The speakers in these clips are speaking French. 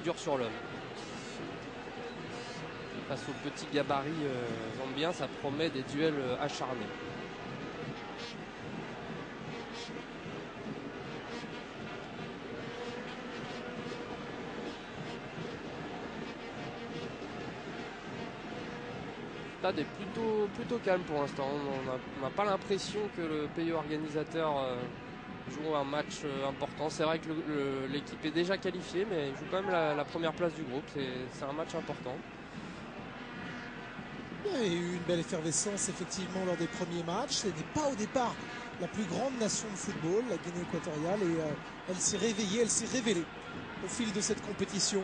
dur sur l'homme. Face au petit gabarit zambien, ça promet des duels acharnés. Le stade est plutôt calme pour l'instant. On n'a pas l'impression que le pays organisateur joue un match important. C'est vrai que l'équipe est déjà qualifiée, mais il joue quand même la première place du groupe. C'est un match important. Il y a eu une belle effervescence effectivement lors des premiers matchs. Ce n'est pas au départ la plus grande nation de football, la Guinée équatoriale, et elle s'est réveillée, elle s'est révélée au fil de cette compétition.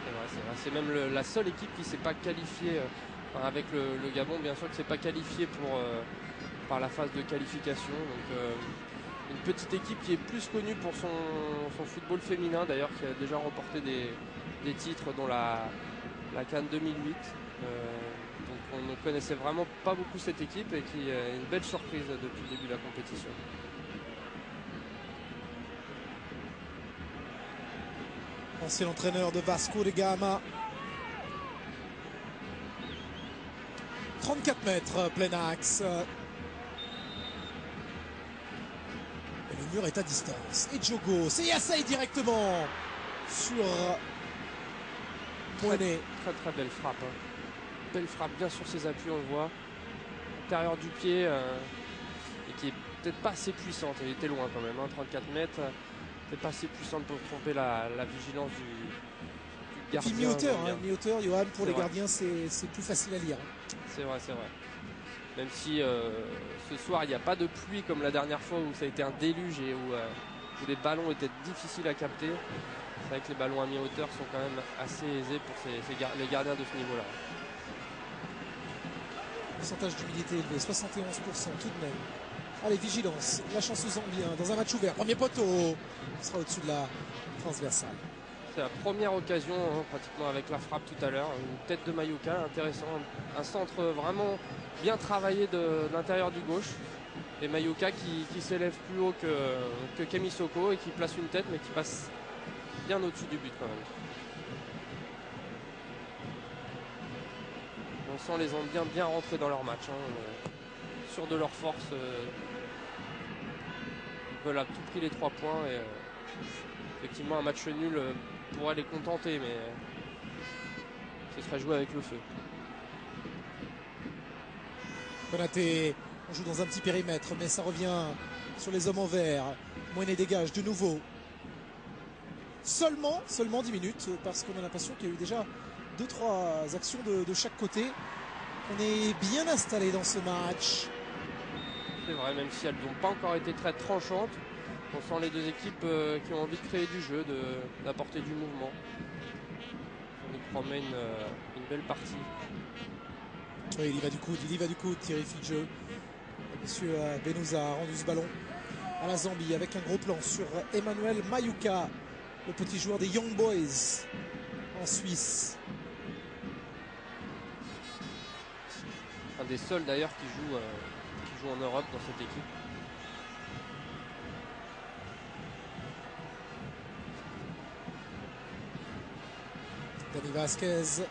C'est vrai. C'est même la seule équipe qui ne s'est pas qualifiée, avec le Gabon bien sûr, qui ne s'est pas qualifiée par la phase de qualification. Donc une petite équipe qui est plus connue pour son football féminin d'ailleurs, qui a déjà remporté des titres dont la CAN 2008. Donc on ne connaissait vraiment pas beaucoup cette équipe et qui est une belle surprise depuis le début de la compétition. Ancien entraîneur de Vasco de Gama. 34 mètres, plein axe. Et le mur est à distance. Et Diogo, c'est Yassay directement sur Moiné. Très très belle frappe. Belle frappe, bien sur ses appuis, on le voit. Intérieur du pied, et qui est peut-être pas assez puissante. Elle était loin quand même, 34 mètres. C'est pas assez puissante pour tromper la vigilance du gardien. Et puis mi-hauteur, Johan, pour les gardiens, c'est plus facile à lire. C'est vrai. Même si ce soir, il n'y a pas de pluie comme la dernière fois où ça a été un déluge et où les ballons étaient difficiles à capter. C'est vrai que les ballons à mi-hauteur sont quand même assez aisés pour les gardiens de ce niveau-là. Pourcentage d'humidité élevé, 71% tout de même. Allez, vigilance, la chance aux Zambiens dans un match ouvert. Premier poteau, sera au-dessus de la transversale. C'est la première occasion, pratiquement avec la frappe tout à l'heure. Une tête de Mayuka, intéressant. Un centre vraiment bien travaillé de l'intérieur du gauche. Et Mayuka qui s'élève plus haut que Kemisoko et qui place une tête, mais qui passe bien au-dessus du but quand même. On sent les Zambiens bien rentrés dans leur match. Sûrs de leur force. Ils veulent à tout prix les 3 points. Et effectivement, un match nul pourrait les contenter, mais ce serait joué avec le feu. Konaté, on joue dans un petit périmètre, mais ça revient sur les hommes en vert. Moiné dégage de nouveau. Seulement 10 minutes, parce qu'on a l'impression qu'il y a eu déjà 2-3 actions de chaque côté. On est bien installé dans ce match. C'est vrai, même si elles n'ont pas encore été très tranchantes. On sent les deux équipes qui ont envie de créer du jeu, d'apporter du mouvement. Ça nous promet une belle partie. Oui, il y va du coude, Thierry Fidjeux. Monsieur Benouza a rendu ce ballon à la Zambie avec un gros plan sur Emmanuel Mayuka, le petit joueur des Young Boys en Suisse. Un des seuls d'ailleurs qui joue en Europe dans cette équipe. Dani Vasquez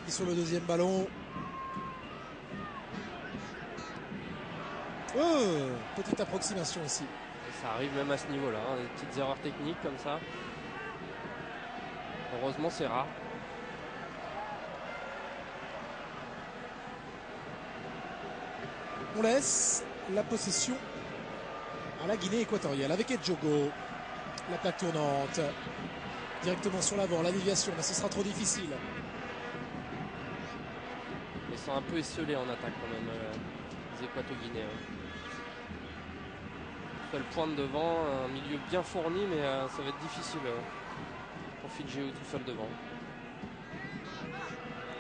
qui sur le deuxième ballon. Petite approximation ici. Et ça arrive même à ce niveau-là, des petites erreurs techniques comme ça. Heureusement, c'est rare. On laisse la possession à la Guinée équatoriale avec Edjogo. La plaque tournante directement sur l'avant, la déviation, mais ce sera trop difficile. Ils sont un peu esselés en attaque quand même, les Équato-Guinéens. Seul point de devant, un milieu bien fourni, mais ça va être difficile pour Fidjeux tout seul devant.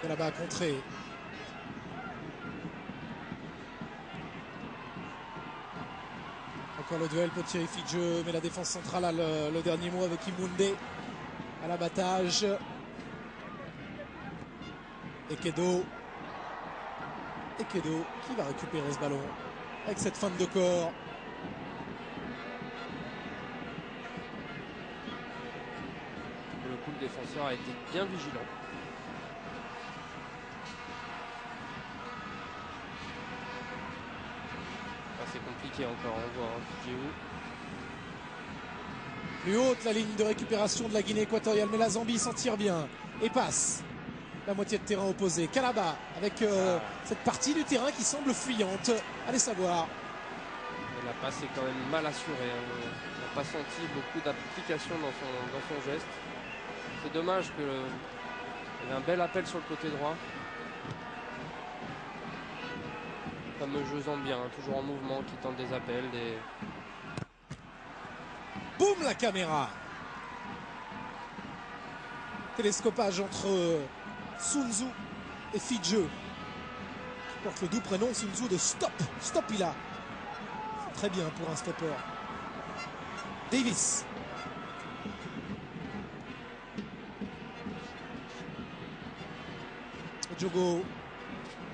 Et là-bas à contrer. Encore le duel pour Thierry Fidjeux, mais la défense centrale a le dernier mot avec Imunde à l'abattage. Ekedo qui va récupérer ce ballon avec cette feinte de corps. coup, le défenseur a été bien vigilant. C'est compliqué encore, on voit Fidjiou. Plus haute la ligne de récupération de la Guinée équatoriale, mais la Zambie s'en tire bien et passe la moitié de terrain opposé. Kalaba avec cette partie du terrain qui semble fuyante. Allez savoir. Et la passe est quand même mal assurée. Hein. On n'a pas senti beaucoup d'application dans son geste. C'est dommage qu'il y avait un bel appel sur le côté droit. Le fameux jeu zambien, hein, toujours en mouvement, qui tente des appels. Boum, la caméra. Télescopage entre Sun Tzu et Fidjeu, qui porte le doux prénom Sun Tzu de Stop. Stop, il a. C'est très bien pour un stopper. Davis. Diogo.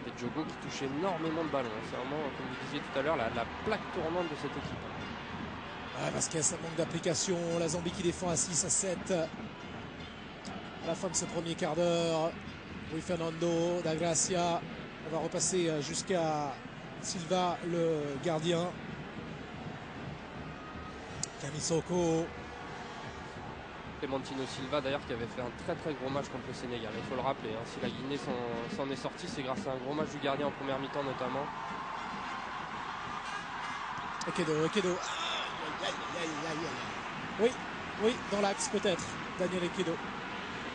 Et Diogo qui touche énormément de ballons. C'est vraiment, comme vous disiez tout à l'heure, la plaque tournante de cette équipe. Ouais, parce qu'il y a ça manque d'application. La Zambie qui défend à 6 à 7. À la fin de ce premier quart d'heure. Rui Fernando, Da Gracia. On va repasser jusqu'à Silva, le gardien. Camisoko. Clementino Silva d'ailleurs qui avait fait un très très gros match contre le Sénégal, il faut le rappeler. Hein. Si la Guinée s'en est sortie, c'est grâce à un gros match du gardien en première mi-temps notamment. Ekedo. Oui, dans l'axe peut-être, Daniel Ekedo.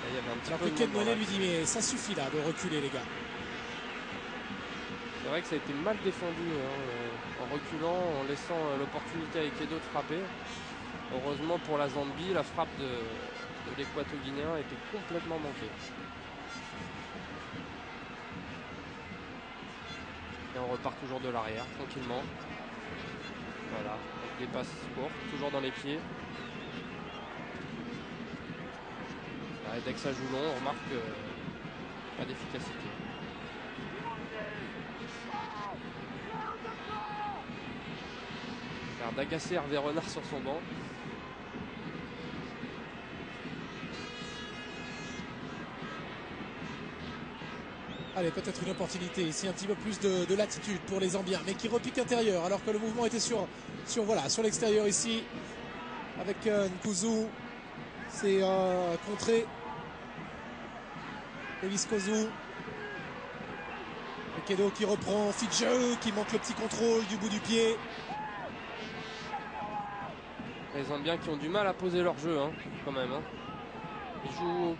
Il y avait un petit alors peu que Ken Monet lui dit mais ça suffit là de reculer les gars. C'est vrai que ça a été mal défendu en reculant, en laissant l'opportunité à Ekedo de frapper. Heureusement pour la Zambie, la frappe de l'Équato-Guinéen était complètement manquée. Et on repart toujours de l'arrière, tranquillement. Voilà, avec des passes courtes, toujours dans les pieds. Là, et dès que ça joue long, on remarque pas d'efficacité. Ça a l'air d'agacer Hervé Renard sur son banc. Allez, peut-être une opportunité ici, un petit peu plus de latitude pour les Zambiens, mais qui repique intérieur alors que le mouvement était sur l'extérieur ici avec Nkuzu. C'est contré. Davis Kozu. Ekedo qui reprend. Fidjeu qui manque le petit contrôle du bout du pied. Les Zambiens qui ont du mal à poser leur jeu, hein, quand même. Hein. Ils jouent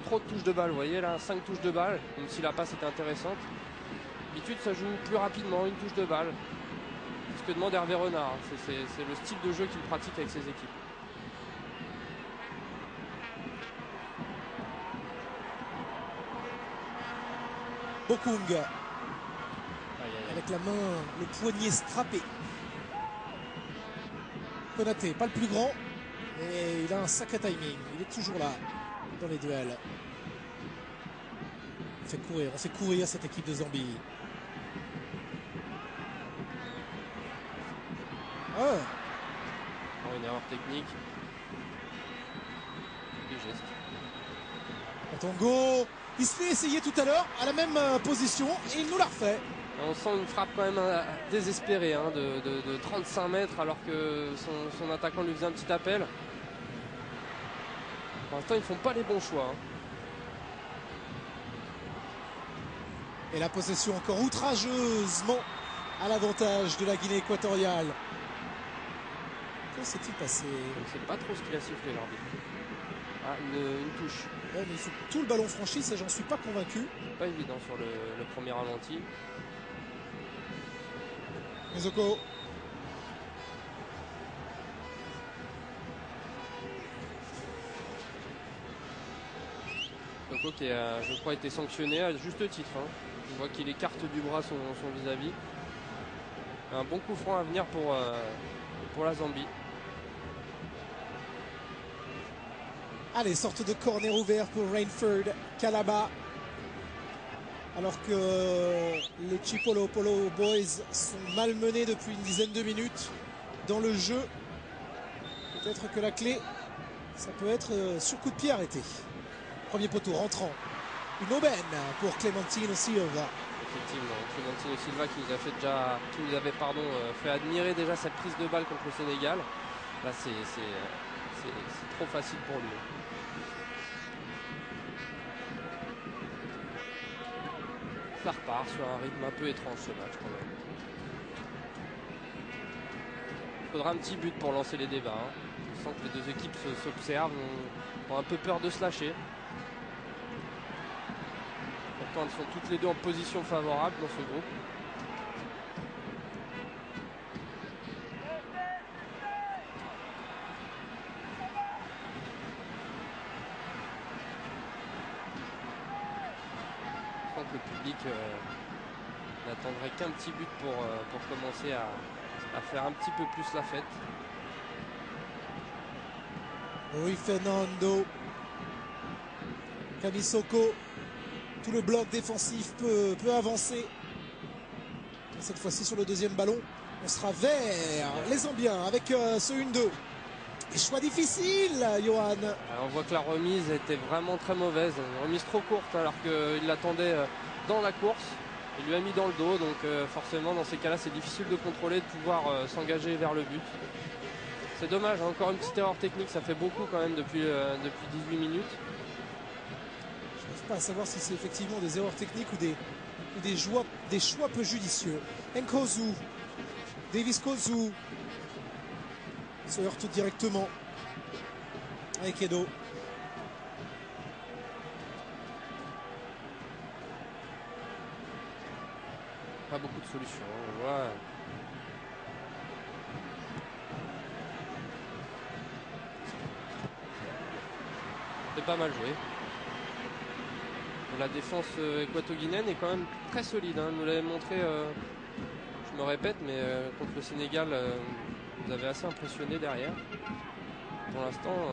trop de touches de balle, vous voyez là, 5 touches de balle, même si la passe était intéressante. D'habitude, ça joue plus rapidement, une touche de balle. C'est ce que demande Hervé Renard. Hein. C'est le style de jeu qu'il pratique avec ses équipes. Bokung. Avec la main, le poignet strappé. Konaté, pas le plus grand, mais il a un sacré timing. Il est toujours là dans les duels. On fait courir cette équipe de Zambie. Une erreur technique. Des gestes. Tongo, il se fait essayer tout à l'heure à la même position et il nous l'a refait. On sent une frappe quand même désespérée hein, de 35 mètres alors que son attaquant lui faisait un petit appel. Pour l'instant, ils ne font pas les bons choix. Hein. Et la possession encore outrageusement à l'avantage de la Guinée équatoriale. Que s'est-il passé? Je ne sais pas trop ce qu'il a sifflé l'arbitre. Ah, une touche. Ouais, mais il faut que tout le ballon franchisse et j'en suis pas convaincu. C'est pas évident sur le premier ralenti. Mezoko. Mezoko qui a, je crois, été sanctionné à juste titre. Hein. On voit qu'il écarte du bras son vis-à-vis. Un bon coup franc à venir pour la Zambie. Allez, sorte de corner ouvert pour Rainford Kalaba. Alors que les Chipolo Polo Boys sont malmenés depuis une dizaine de minutes dans le jeu. Peut-être que la clé Ça peut être sur coup de pied arrêté. Premier poteau rentrant. Une aubaine pour Clementino Silva. Effectivement, Clementino Silva qui nous avait fait admirer déjà sa prise de balle contre le Sénégal. Là, c'est trop facile pour lui. Ça repart sur un rythme un peu étrange ce match quand même. Il faudra un petit but pour lancer les débats. Hein. On sent que les deux équipes s'observent, ont un peu peur de se lâcher. Pourtant, elles sont toutes les deux en position favorable dans ce groupe. Je sens que le public n'attendrait qu'un petit but pour commencer à faire un petit peu plus la fête. Oui, Fernando. Camisoko. Tout le bloc défensif peut avancer. Cette fois-ci sur le deuxième ballon, on sera vers les Zambiens avec ce 1-2. Et choix difficile, Johan. Alors on voit que la remise était vraiment très mauvaise. Une remise trop courte alors qu'il l'attendait dans la course. Il lui a mis dans le dos, donc forcément dans ces cas-là c'est difficile de contrôler, de pouvoir s'engager vers le but. C'est dommage, hein, encore une petite erreur technique, ça fait beaucoup quand même depuis 18 minutes. Je n'arrive pas à savoir si c'est effectivement des erreurs techniques ou des choix peu judicieux. Nkozu, Davis Kozu se heurte directement avec Edo. Pas beaucoup de solutions, hein, on voit. C'est pas mal joué. La défense équato-guinéenne est quand même très solide. Hein. Nous l'avait montré, je me répète, mais contre le Sénégal, vous avez assez impressionné derrière. Pour l'instant.